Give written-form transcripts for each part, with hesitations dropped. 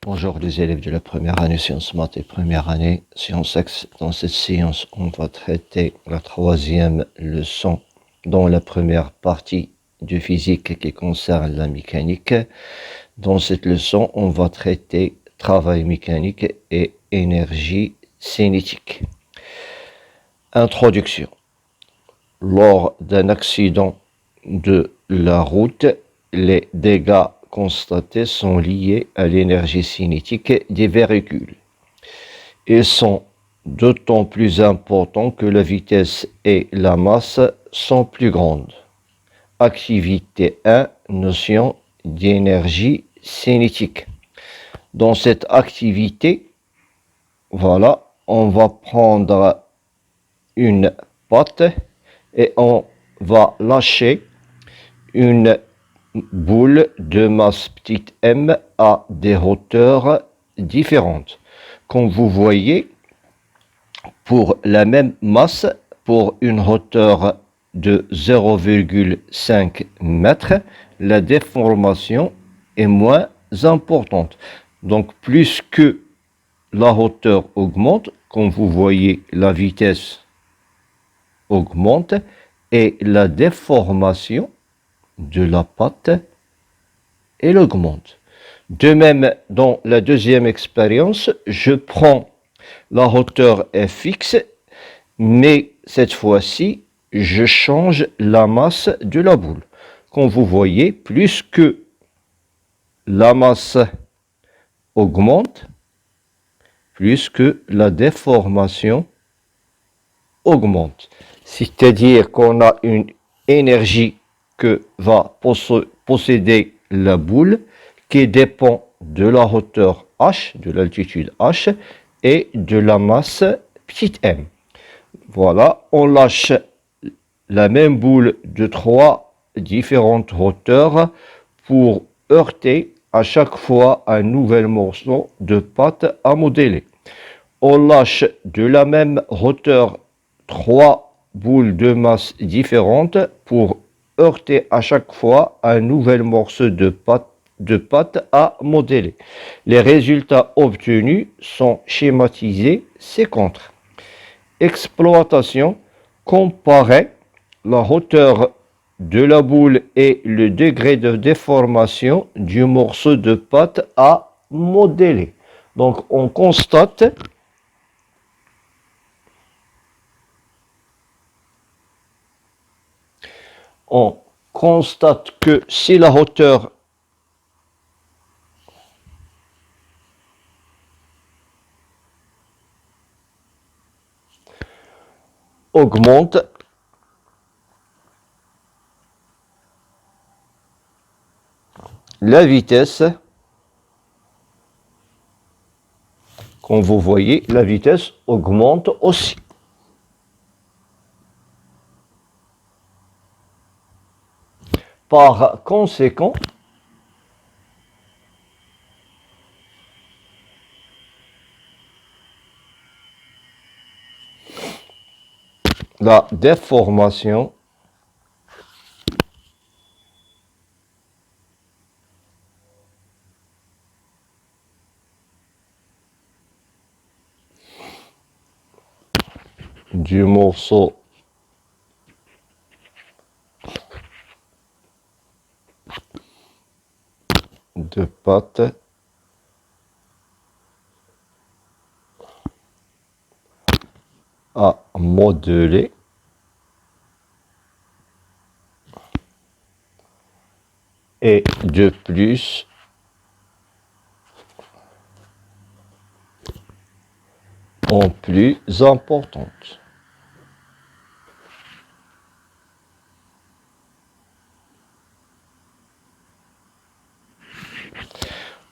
Bonjour les élèves de la première année sciences maths et première année sciences X. Dans cette séance, on va traiter la troisième leçon dans la première partie de physique qui concerne la mécanique. Dans cette leçon, on va traiter travail mécanique et énergie cinétique. Introduction. Lors d'un accident de la route, les dégâts constatés sont liés à l'énergie cinétique des véhicules. Ils sont d'autant plus importants que la vitesse et la masse sont plus grandes. Activité 1, notion d'énergie cinétique. Dans cette activité, voilà, on va prendre une patte et on va lâcher une boule de masse petite m à des hauteurs différentes. Comme vous voyez, pour la même masse, pour une hauteur de 0,5 mètres, la déformation est moins importante. Donc, plus que la hauteur augmente, comme vous voyez, la vitesse augmente et la déformation de la patte, elle augmente. De même, dans la deuxième expérience, je prends la hauteur est fixe, mais cette fois-ci, je change la masse de la boule. Comme vous voyez, plus que la masse augmente, plus que la déformation augmente. C'est-à-dire qu'on a une énergie que va posséder la boule qui dépend de la hauteur h, de l'altitude h et de la masse petite m. Voilà, on lâche la même boule de trois différentes hauteurs pour heurter à chaque fois un nouvel morceau de pâte à modeler. On lâche de la même hauteur trois boules de masse différentes pour heurter à chaque fois un nouvel morceau de pâte à modeler. Les résultats obtenus sont schématisés ci-contre. Exploitation, comparer la hauteur de la boule et le degré de déformation du morceau de pâte à modeler. Donc on constate que si la hauteur augmente, la vitesse, comme vous voyez, la vitesse augmente aussi. Par conséquent, la déformation du morceau de pâte à modeler et de plus en plus importante.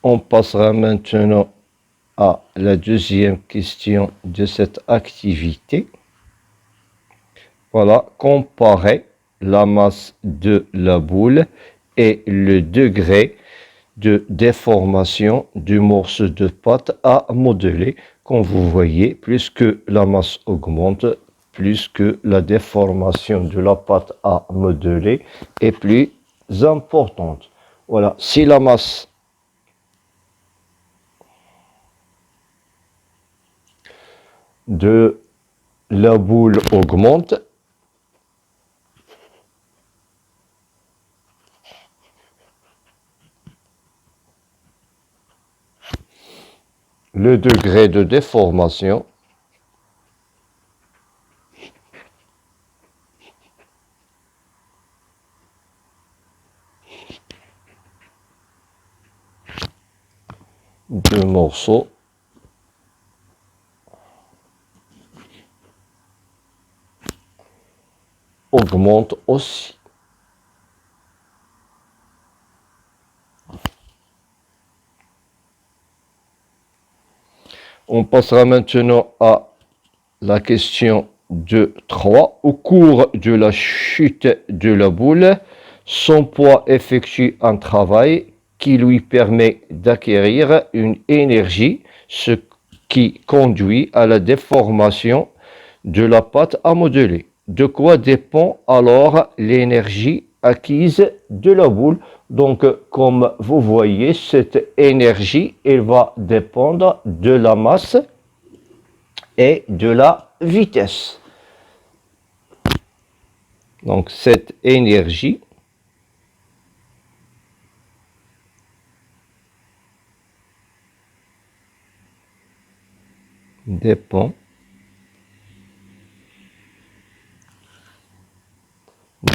On passera maintenant à la deuxième question de cette activité. Voilà, comparer la masse de la boule et le degré de déformation du morceau de pâte à modeler. Comme vous voyez, plus que la masse augmente, plus que la déformation de la pâte à modeler est plus importante. Voilà, si la masse de la boule augmente. Le degré de déformation du morceau augmente aussi. On passera maintenant à la question 2.3. Au cours de la chute de la boule, son poids effectue un travail qui lui permet d'acquérir une énergie, ce qui conduit à la déformation de la pâte à modeler. De quoi dépend alors l'énergie acquise de la boule? Donc, comme vous voyez, cette énergie, elle va dépendre de la masse et de la vitesse. Donc, cette énergie dépend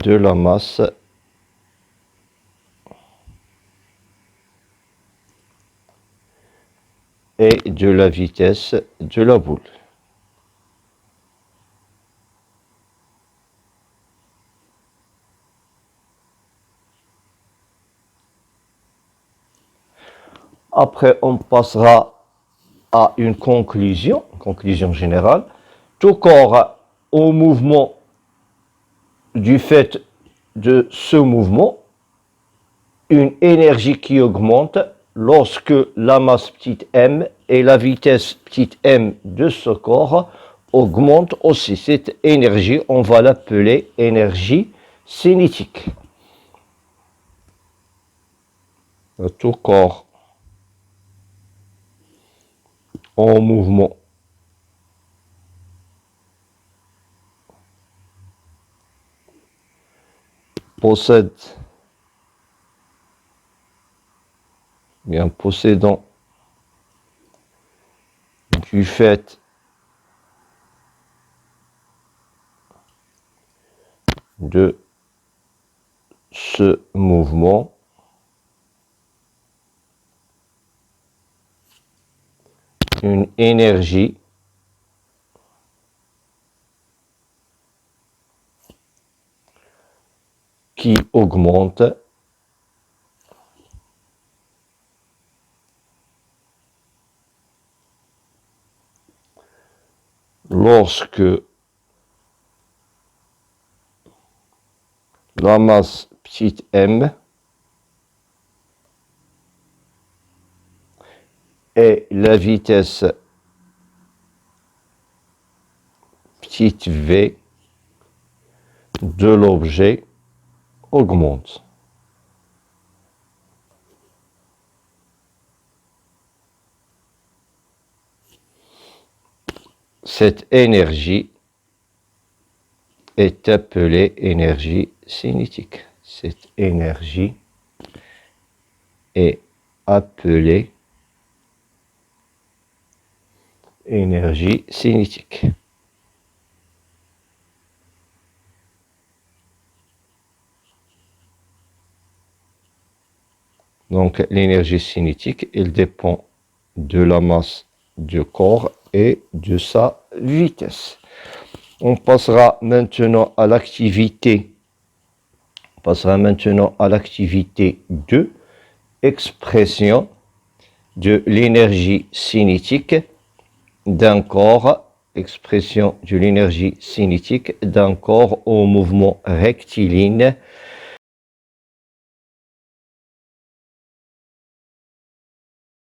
de la masse et de la vitesse de la boule. Après, on passera à une conclusion générale. Tout corps au mouvement, du fait de ce mouvement, une énergie qui augmente lorsque la masse petite m et la vitesse petite m de ce corps augmentent aussi. Cette énergie, on va l'appeler énergie cinétique. Tout corps en mouvement possédant du fait de ce mouvement une énergie qui augmente lorsque la masse petite m et la vitesse petite v de l'objet augmente. Cette énergie est appelée énergie cinétique. Cette énergie est appelée énergie cinétique. Donc l'énergie cinétique, elle dépend de la masse du corps et de sa vitesse. On passera maintenant à l'activité 2, expression de l'énergie cinétique d'un corps, expression de l'énergie cinétique d'un corps au mouvement rectiligne.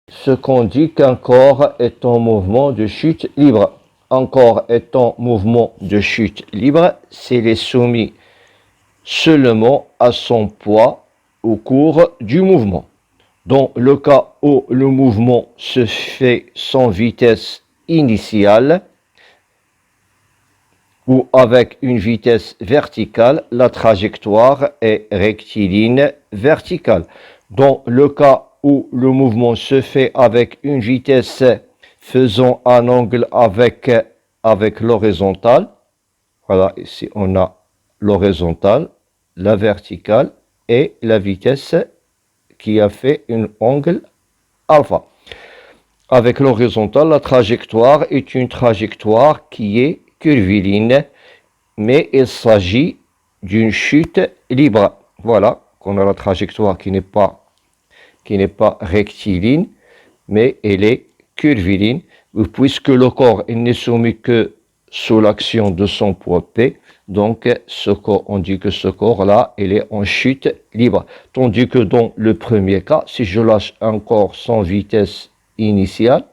Ce qu'on dit qu'un corps est en mouvement de chute libre. Un corps est en mouvement de chute libre s'il est soumis seulement à son poids au cours du mouvement. Dans le cas où le mouvement se fait sans vitesse initiale, ou avec une vitesse verticale, la trajectoire est rectiligne verticale. Dans le cas où le mouvement se fait avec une vitesse faisant un angle avec l'horizontale, voilà, ici on a l'horizontale, la verticale et la vitesse qui a fait un angle alpha. Avec l'horizontale, la trajectoire est une trajectoire qui est curviligne, mais il s'agit d'une chute libre. Voilà, qu'on a la trajectoire qui n'est pas rectiligne, mais elle est curviligne, puisque le corps n'est soumis que sous l'action de son poids P. Donc, ce corps, on dit que ce corps-là, il est en chute libre. Tandis que dans le premier cas, si je lâche un corps sans vitesse initiale,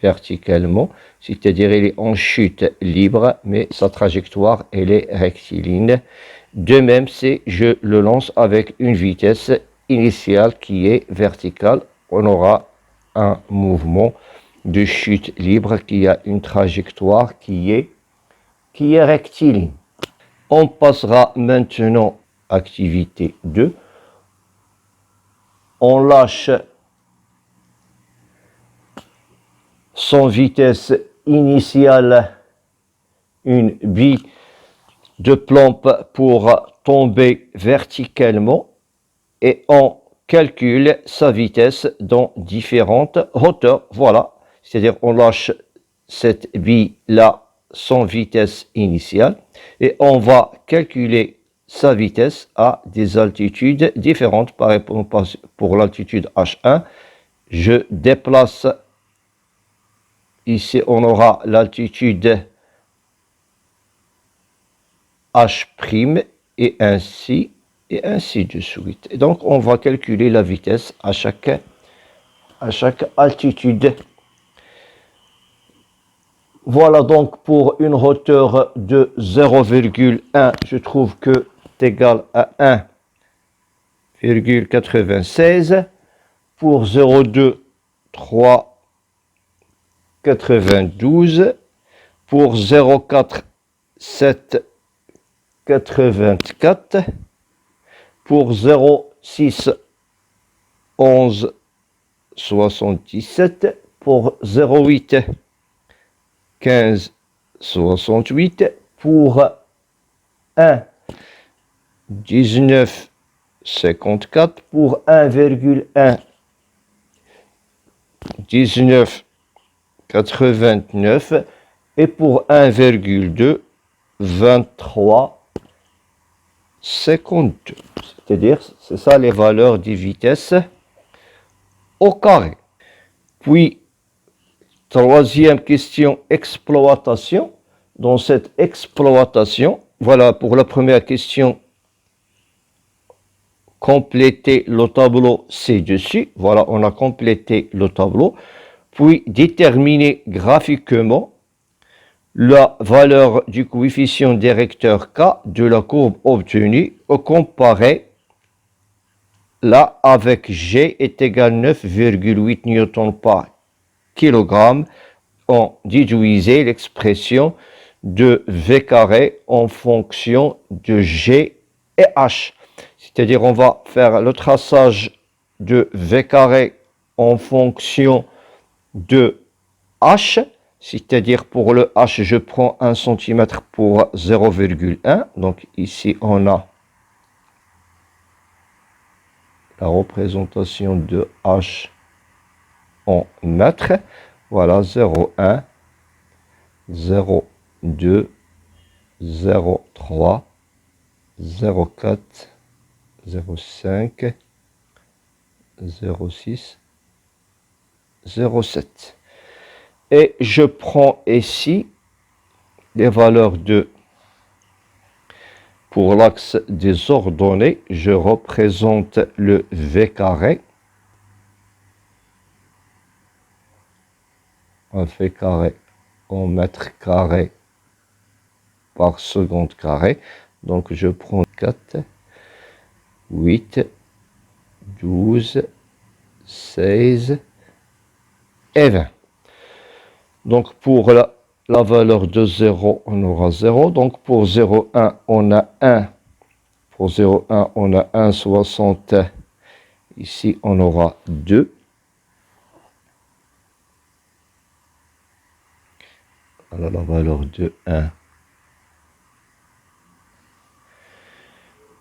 verticalement, c'est-à-dire il est en chute libre, mais sa trajectoire, elle est rectiligne. De même, si je le lance avec une vitesse initiale qui est verticale, on aura un mouvement de chute libre qui a une trajectoire qui est rectiligne. On passera maintenant à activité 2. On lâche sans vitesse initiale une bille de plomb pour tomber verticalement et on calcule sa vitesse dans différentes hauteurs. Voilà, c'est-à-dire on lâche cette bille-là sans vitesse initiale et on va calculer sa vitesse à des altitudes différentes. Par exemple, pour l'altitude H1, je déplace, ici on aura l'altitude H' et ainsi de suite. Et donc on va calculer la vitesse à chaque altitude. Voilà donc pour une hauteur de 0,1, je trouve que c'est égal à 1,96. Pour 0,2, 3,92. Pour 0,4, 7,84. Pour 0,6, 11,77. Pour 0,8, 15,68. Pour 1, 19,54. Pour 1,1, 19,89. Et pour 1,2, 23,52. C'est-à-dire, c'est ça les valeurs des vitesses au carré. Puis, troisième question, exploitation. Dans cette exploitation, voilà pour la première question, compléter le tableau ci-dessus. Voilà, on a complété le tableau. Puis, déterminer graphiquement la valeur du coefficient directeur K de la courbe obtenue comparée là avec G est égal à 9,8 newtons par kilogramme. On déduisait l'expression de V carré en fonction de G et H. C'est-à-dire on va faire le traçage de V carré en fonction de H. C'est-à-dire pour le H, je prends 1 cm pour 0,1. Donc ici, on a la représentation de H en mètres. Voilà, 0,1, 0,2, 0,3, 0,4, 0,5, 0,6, 0,7. Et je prends ici les valeurs de, pour l'axe des ordonnées, je représente le V carré. Un V carré en mètres carrés par seconde carré. Donc je prends 4, 8, 12, 16 et 20. Donc pour la valeur de 0, on aura 0. Donc pour 0,1, on a 1. Pour 0,1, on a 1,60. Ici, on aura 2. Alors la valeur de 1.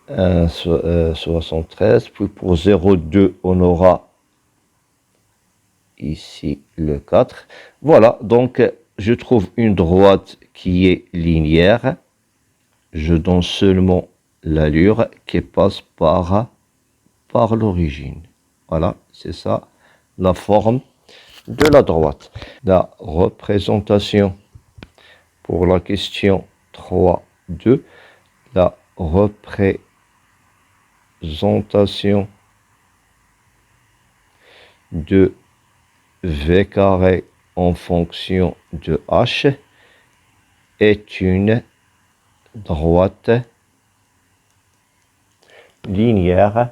1,73. Puis pour 0,2, on aura ici le 4. Voilà, donc je trouve une droite qui est linéaire. Je donne seulement l'allure qui passe par l'origine. Voilà, c'est ça la forme de la droite. La représentation pour la question 3.2, la représentation de V carré en fonction de H est une droite linéaire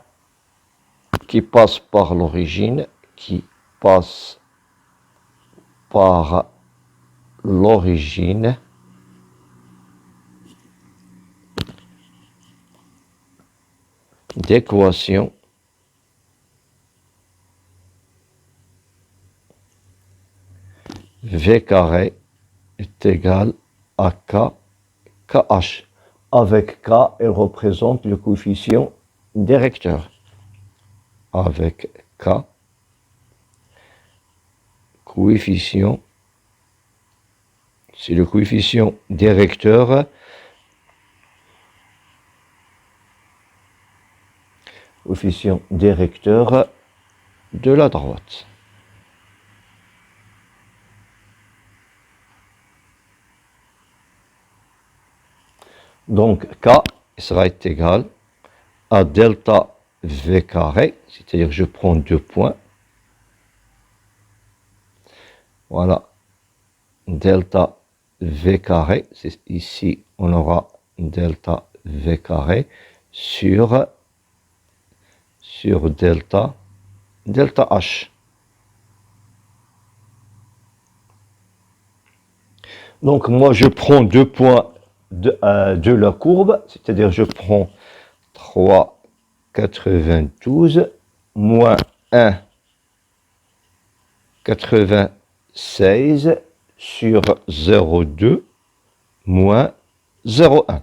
qui passe par l'origine, d'équation V carré est égal à KH. Avec K, elle représente le coefficient directeur. Avec K, coefficient, c'est le coefficient directeur. Coefficient directeur de la droite. Donc, K sera égal à delta V carré, c'est-à-dire je prends 2 points. Voilà, delta V carré, ici on aura delta V carré sur delta H. Donc moi je prends 2 points de la courbe, c'est-à-dire je prends 3,92 moins 1,96 sur 0,2 moins 0,1.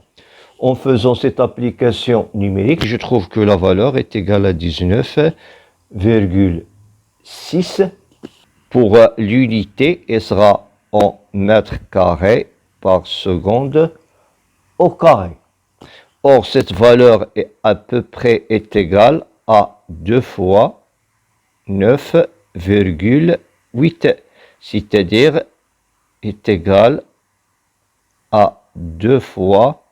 En faisant cette application numérique, je trouve que la valeur est égale à 19,6. Pour l'unité, elle sera en mètres carrés par seconde au carré. Or, cette valeur est à peu près égale à 2 fois 9,8, c'est-à-dire est égal à 2 fois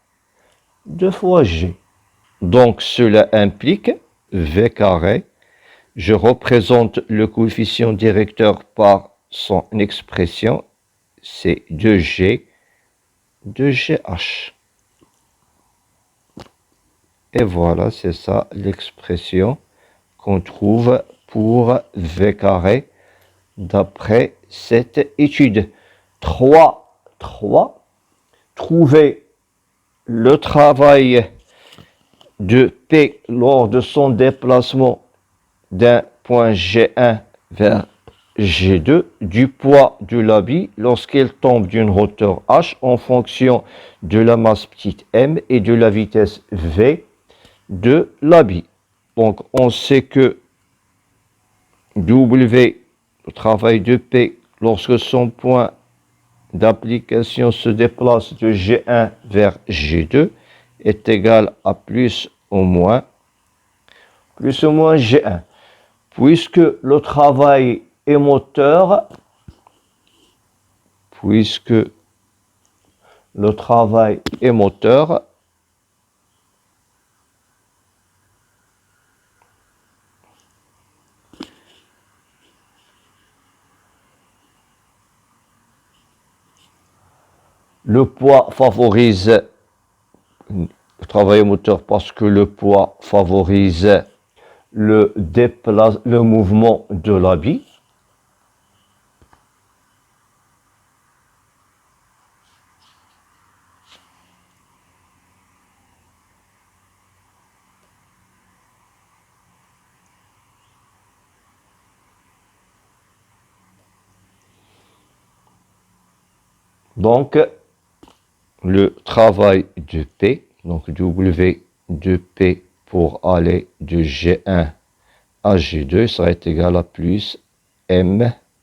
G. Donc, cela implique V carré. Je représente le coefficient directeur par son expression, c'est 2G, 2GH. Et voilà, c'est ça l'expression qu'on trouve pour V carré d'après cette étude. 3. Trouver le travail de P lors de son déplacement d'un point G1 vers G2 du poids de l'habit lorsqu'il tombe d'une hauteur H en fonction de la masse petite m et de la vitesse v de l'habit. Donc on sait que W, le travail de P, lorsque son point d'application se déplace de G1 vers G2, est égal à plus ou moins G1. Puisque le travail est moteur, le poids favorise le travail moteur parce que le poids favorise le mouvement de l'habit. Donc, le travail de P, donc W de P pour aller de G1 à G2 sera égal à plus MGH.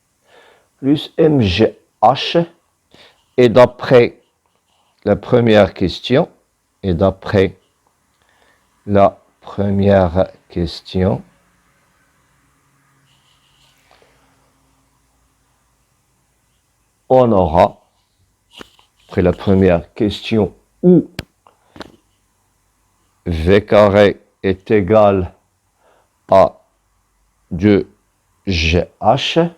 Et d'après la première question, on aura, après la première question, où V carré est égal à 2GH,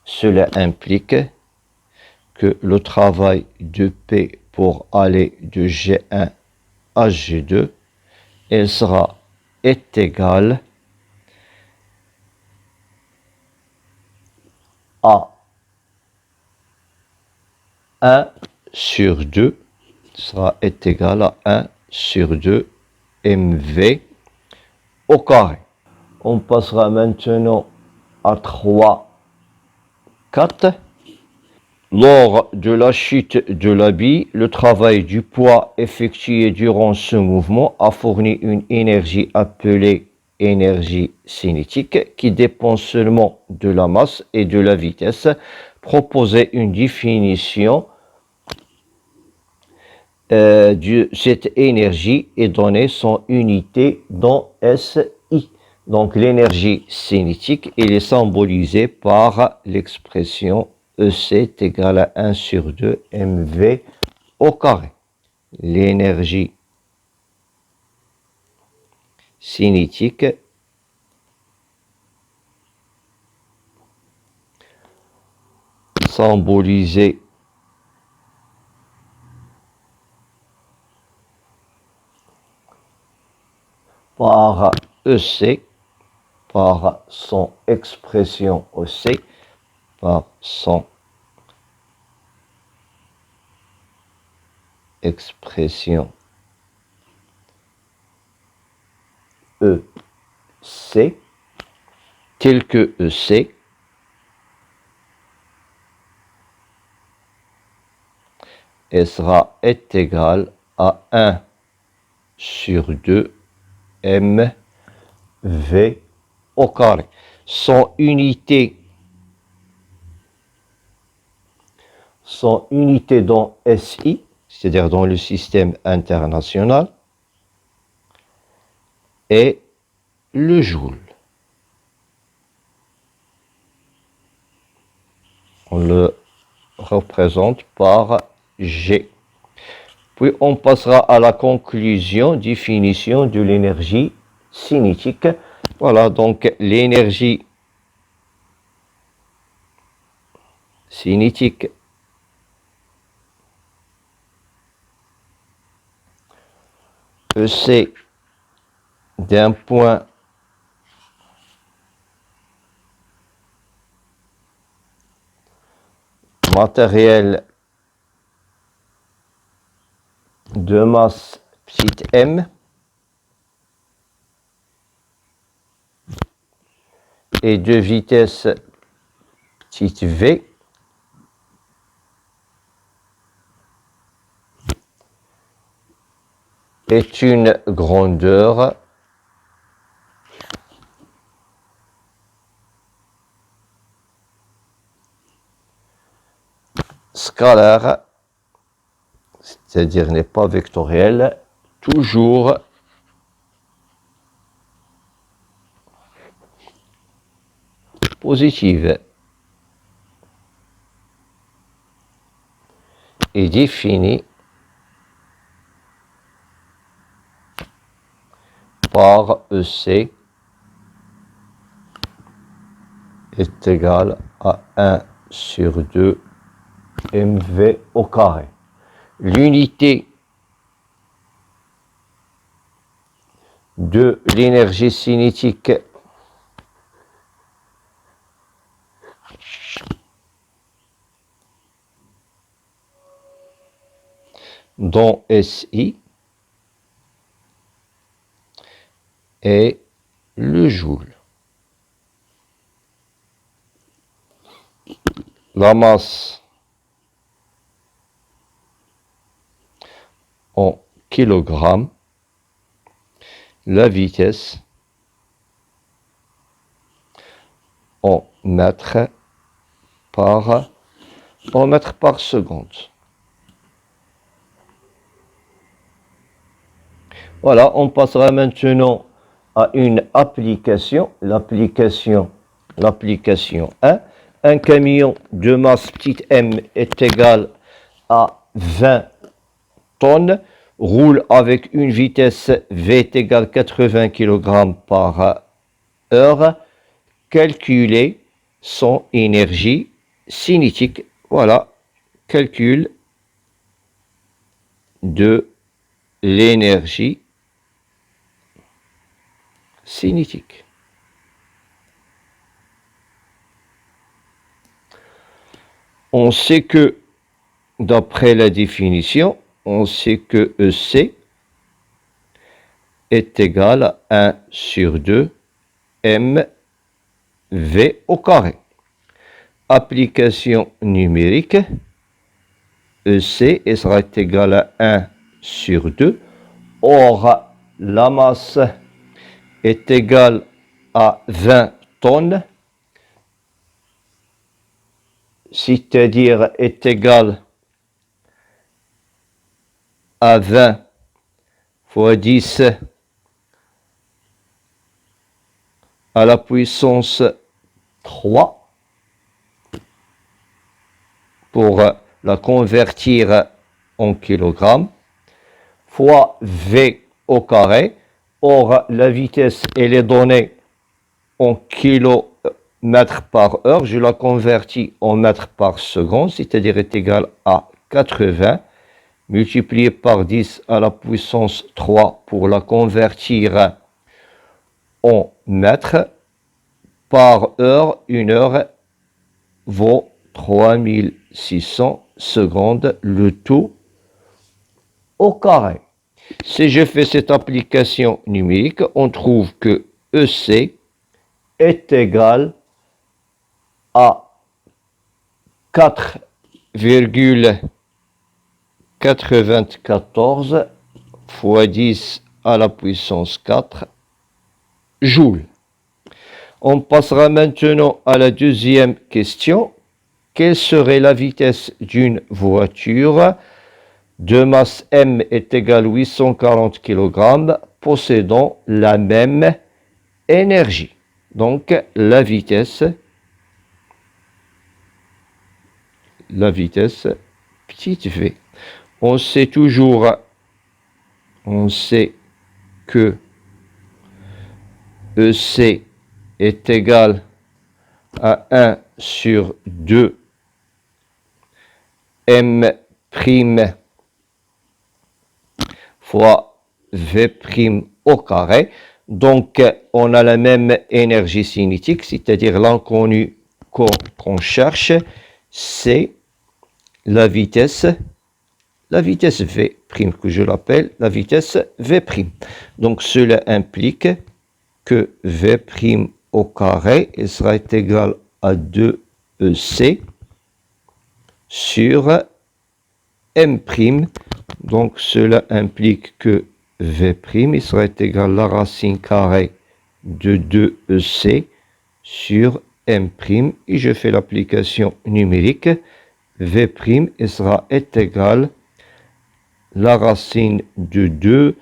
cela implique que le travail de P pour aller de G1 à G2, est égal à 1 sur 2, est égal à 1 sur 2 MV au carré. On passera maintenant à 3, 4. Lors de la chute de la bille, le travail du poids effectué durant ce mouvement a fourni une énergie appelée énergie cinétique qui dépend seulement de la masse et de la vitesse. Proposer une définition de cette énergie et donner son unité dans SI. Donc l'énergie cinétique, elle est symbolisée par l'expression EC est égal à 1 sur 2 MV au carré. L'énergie cinétique symbolisée par EC, par son expression EC, par son expression EC, tel que EC est égal à 1 sur 2 MV au carré. Son unité dans SI, c'est-à-dire dans le système international, est le joule. On le représente par G. Puis on passera à la conclusion, définition de l'énergie cinétique. Voilà, donc l'énergie cinétique EC d'un point matériel de masse petite m et de vitesse petite v est une grandeur scalaire, c'est-à-dire n'est pas vectorielle, toujours positive et définie par EC est égal à 1 sur 2 MV au carré. L'unité de l'énergie cinétique dans SI est le joule. La masse en kilogrammes, la vitesse en mètres par seconde. Voilà, on passera maintenant à une application, l'application 1. Un camion de masse petite m est égal à 20 tonnes, roule avec une vitesse v est égale 80 kg par heure. Calculer son énergie cinétique. Voilà, calcul de l'énergie cinétique. On sait que, d'après la définition, on sait que EC est égal à 1 sur 2 mv au carré. Application numérique, EC sera égal à 1 sur 2. Or, la masse est égale à 20 tonnes, c'est-à-dire est égale à 20 fois 10 à la puissance 3 pour la convertir en kilogrammes, fois V au carré. Or, la vitesse, elle est donnée en kilomètres par heure. Je la convertis en mètres par seconde, c'est-à-dire est égale à 80, multiplié par 10 à la puissance 3 pour la convertir en mètres par heure. Une heure vaut 3600 secondes, le tout au carré. Si je fais cette application numérique, on trouve que EC est égal à 4,94 fois 10 à la puissance 4 joules. On passera maintenant à la deuxième question. Quelle serait la vitesse d'une voiture de masse M est égale à 840 kg possédant la même énergie? Donc la vitesse petite v. On sait que EC est égal à 1 sur 2 m' fois v' au carré. Donc, on a la même énergie cinétique, c'est-à-dire l'inconnu qu'on cherche, c'est la vitesse v', que je l'appelle la vitesse v'. Donc, cela implique que v' au carré sera égal à 2EC sur m'. Donc, cela implique que v' sera égal à la racine carrée de 2EC sur m'. Et je fais l'application numérique. V' sera égal à la racine de 2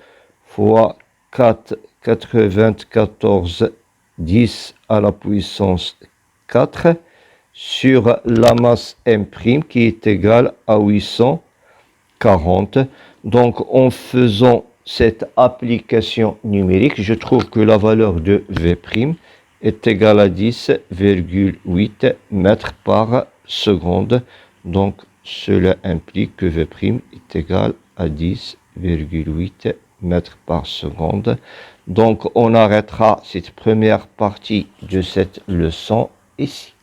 fois 4,94 10 à la puissance 4 sur la masse m' qui est égale à 840. Donc, en faisant cette application numérique, je trouve que la valeur de V' est égale à 10,8 mètres par seconde. Donc, cela implique que V' est égal à 10,8 mètres par seconde. Donc, on arrêtera cette première partie de cette leçon ici.